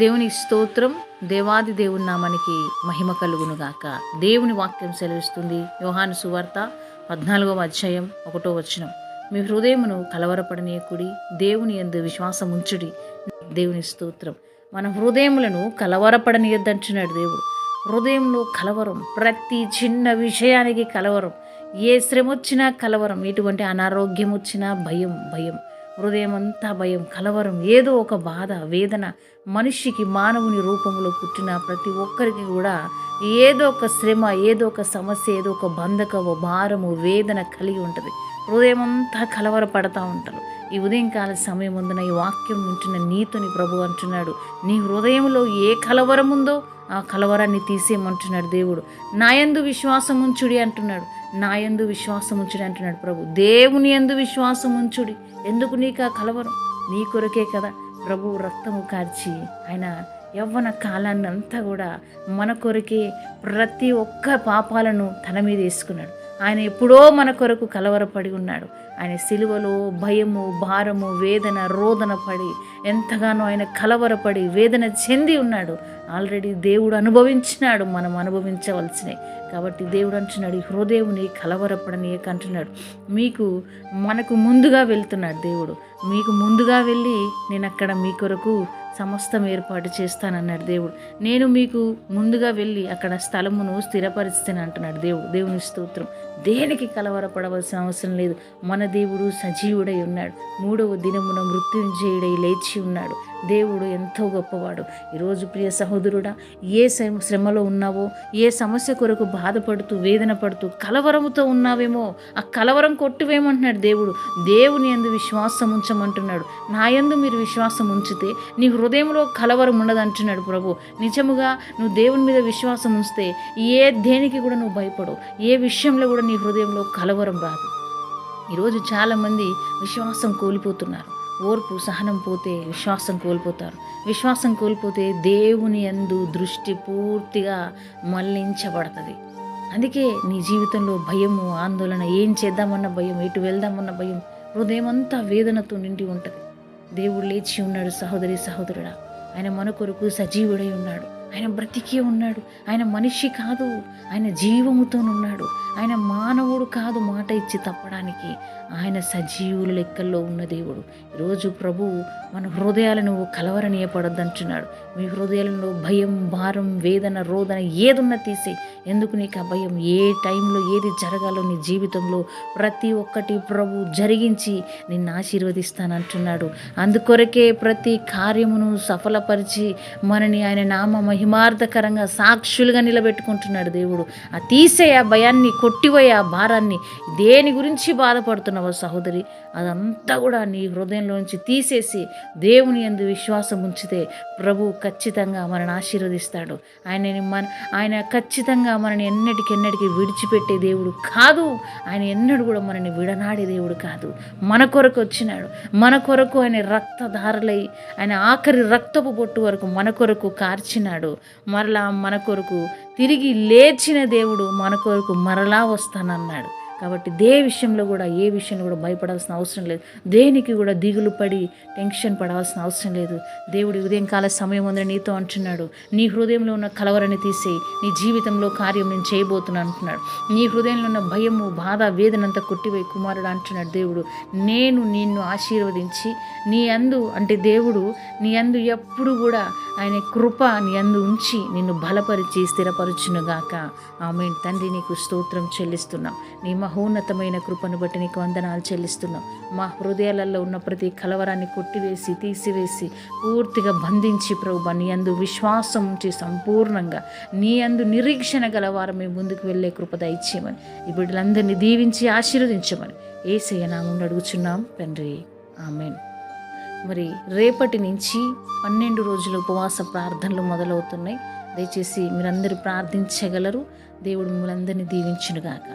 దేవుని స్తోత్రం. దేవాది దేవుని నామానికి మహిమ కలుగునుగాక. దేవుని వాక్యం సెలవిస్తుంది. యోహాను సువార్త 14వ అధ్యాయం 1వ వచనం. మీ హృదయమును కలవరపడనీయకుడి, దేవుని యందు విశ్వాసం ఉంచుడి. దేవుని స్తోత్రం. మన హృదయములను కలవరపడనీయద్దంటున్నాడు దేవుడు. హృదయంలో కలవరం, ప్రతి చిన్న విషయానికి కలవరం, ఏ శ్రమ వచ్చినా కలవరం, ఎటువంటి అనారోగ్యం వచ్చినా భయం భయం, హృదయం అంతా భయం, కలవరం, ఏదో ఒక బాధ, వేదన. మనిషికి మానవుని రూపంలో పుట్టిన ప్రతి ఒక్కరికి కూడా ఏదో ఒక శ్రమ, ఏదో ఒక సమస్య, ఏదో ఒక బంధకము, భారము, వేదన కలిగి ఉంటుంది. హృదయం అంతా కలవరపడతా ఉంటారు. ఈ ఉదయంకాల సమయం ముందున ఈ వాక్యం వింటున్న నీతోని ప్రభు అంటున్నాడు, నీ హృదయంలో ఏ కలవరం ఉందో ఆ కలవరాన్ని తీసేయమంటున్నాడు దేవుడు. నాయందు విశ్వాసం ఉంచుడి అంటున్నాడు. నాయందు విశ్వాసం ఉంచుడి అంటున్నాడు ప్రభు. దేవుని యందు విశ్వాసం ఉంచుడి. ఎందుకు నీకు ఆ కలవరం? నీ కొరకే కదా ప్రభు రక్తము కార్చి ఆయన యవ్వన కాలాన్ని అంతా కూడా మన కొరకే ప్రతి ఒక్క పాపాలను తన మీద వేసుకున్నాడు. ఆయన ఎప్పుడో మన కొరకు కలవరపడి ఉన్నాడు. ఆయన సిలువలో భయము, భారము, వేదన, రోదన పడి ఎంతగానో ఆయన కలవరపడి వేదన చెంది ఉన్నాడు. ఆల్రెడీ దేవుడు అనుభవించినాడు, మనం అనుభవించవలసినవి. కాబట్టి దేవుడు అంటున్నాడు, ఈ హృదయముని కలవరపడనీయక అంటున్నాడు. మనకు ముందుగా వెళ్తున్నాడు దేవుడు. మీకు ముందుగా వెళ్ళి నేను అక్కడ మీ కొరకు సమస్తం ఏర్పాటు చేస్తానన్నాడు దేవుడు. నేను మీకు ముందుగా వెళ్ళి అక్కడ స్థలమును స్థిరపరుస్తాను అంటున్నాడు దేవుడు. దేవుని స్తోత్రం. దేనికి కలవరపడవలసిన అవసరం లేదు. మన దేవుడు సజీవుడై ఉన్నాడు. 3వ దినమున మృత్యుంజయుడై లేచి ఉన్నాడు. దేవుడు ఎంతో గొప్పవాడు. ఈరోజు ప్రియ సహోదరుడా, ఏ శ్రమలో ఉన్నావో, ఏ సమస్య కొరకు బాధపడుతూ వేదన పడుతూ కలవరముతో ఉన్నావేమో, ఆ కలవరం కొట్టువేమంటున్నాడు దేవుడు. దేవుని యందు విశ్వాసం ఉంచమంటున్నాడు. నా యందు మీరు విశ్వాసం ఉంచితే నీ హృదయంలో కలవరం ఉండదంటున్నాడు ప్రభు. నిజముగా నువ్వు దేవుని మీద విశ్వాసం ఉంచితే దేనికి కూడా నువ్వు భయపడవు. ఏ విషయంలో కూడా నీ హృదయంలో కలవరం రాదు. ఈరోజు చాలామంది విశ్వాసం కోల్పోతున్నారు. ఓర్పు, సహనం పోతే విశ్వాసం కోల్పోతారు. విశ్వాసం కోల్పోతే దేవుని యందు దృష్టి పూర్తిగా మళ్లించబడుతుంది. అందుకే నీ జీవితంలో భయము, ఆందోళన, ఏం చేద్దామన్న భయం, ఎటు వెళ్దామన్న భయం, హృదయం అంతా వేదనతో నిండి ఉంటుంది. దేవుడు లేచి ఉన్నాడు. సహోదరి సహోదరుడా, ఆయన మన కొరకు సజీవుడై ఉన్నాడు. ఆయన బ్రతికే ఉన్నాడు. ఆయన మనిషి కాదు, ఆయన జీవముతోనున్నాడు. ఆయన మానవుడు కాదు మాట ఇచ్చి తప్పడానికి. ఆయన సజీవుల లెక్కల్లో ఉన్న దేవుడు. ఈరోజు ప్రభువు మన హృదయాలను కలవరనీయపడద్దంటున్నాడు. మీ హృదయాలలో భయం, భారం, వేదన, రోదన ఏదున్నా తీసే. ఎందుకు నీకు ఆ భయం? ఏ టైంలో ఏది జరగాలో నీ జీవితంలో ప్రతి ఒక్కటి ప్రభు జరిగించి నిన్ను ఆశీర్వదిస్తానంటున్నాడు. అందుకొరకే ప్రతి కార్యమును సఫలపరిచి మనని ఆయన నామ మహిమార్థకరంగా సాక్షులుగా నిలబెట్టుకుంటున్నాడు దేవుడు. ఆ తీసే ఆ భయాన్ని, కొట్టిపోయే ఆ భారాన్ని, దేని గురించి బాధపడుతున్నావో సహోదరి, అదంతా కూడా నీ హృదయంలోంచి తీసేసి దేవుని యందు విశ్వాసం ఉంచితే ప్రభు ఖచ్చితంగా మనని ఆశీర్వదిస్తాడు. ఆయన ఖచ్చితంగా మనని ఎన్నటికెన్నటికి విడిచిపెట్టే దేవుడు కాదు. ఆయన ఎన్నడూ కూడా మనని విడనాడే దేవుడు కాదు. మన కొరకు వచ్చినాడు. మన కొరకు ఆయన రక్తధారలై, ఆయన ఆఖరి రక్తపు బొట్టు వరకు మన కొరకు కార్చినాడు. మరలా మన కొరకు తిరిగి లేచిన దేవుడు మన కొరకు మరలా వస్తానన్నాడు. కాబట్టి ఏ విషయంలో కూడా భయపడాల్సిన అవసరం లేదు. దేనికి కూడా దిగులు పడి టెన్షన్ పడాల్సిన అవసరం లేదు. దేవుడి ఉదయంకాల సమయం ఉందని నీతో అంటున్నాడు, నీ హృదయంలో ఉన్న కలవరని తీసేయి, నీ జీవితంలో కార్యం నేను చేయబోతున్నాను అంటున్నాడు. నీ హృదయంలో ఉన్న భయము, బాధ, వేదనంతా కొట్టివే కుమారుడు అంటున్నాడు దేవుడు. నేను నిన్ను ఆశీర్వదించి నీ అందు, అంటే దేవుడు నీ అందు ఎప్పుడు కూడా ఆయన కృప నీ అందు ఉంచి నిన్ను బలపరిచి స్థిరపరచునుగాక. ఆమేన్. తండ్రి, నీకు స్తోత్రం చెల్లిస్తున్నాం. నీ మహోన్నతమైన కృపను బట్టి నీకు వందనాలు చెల్లిస్తున్నాం. మా హృదయాలలో ఉన్న ప్రతి కలవరాన్ని కొట్టివేసి, తీసివేసి, పూర్తిగా బంధించి ప్రభు నీ యందు విశ్వాసం ఉంచి సంపూర్ణంగా నీ యందు నిరీక్షణ గలవారు మేము ముందుకు వెళ్ళే కృప దయచేయమని, ఈ బిడ్డలందరినీ దీవించి ఆశీర్వదించమని యేసయ్య నామమున అడుగుచున్నాం తండ్రి. ఆమేన్. మరి రేపటి నుంచి 12 రోజుల ఉపవాస ప్రార్థనలు మొదలవుతున్నాయి. దయచేసి మీరందరూ ప్రార్థించగలరు. దేవుడు మిమ్మల్ని అందరినీ దీవించునుగాక.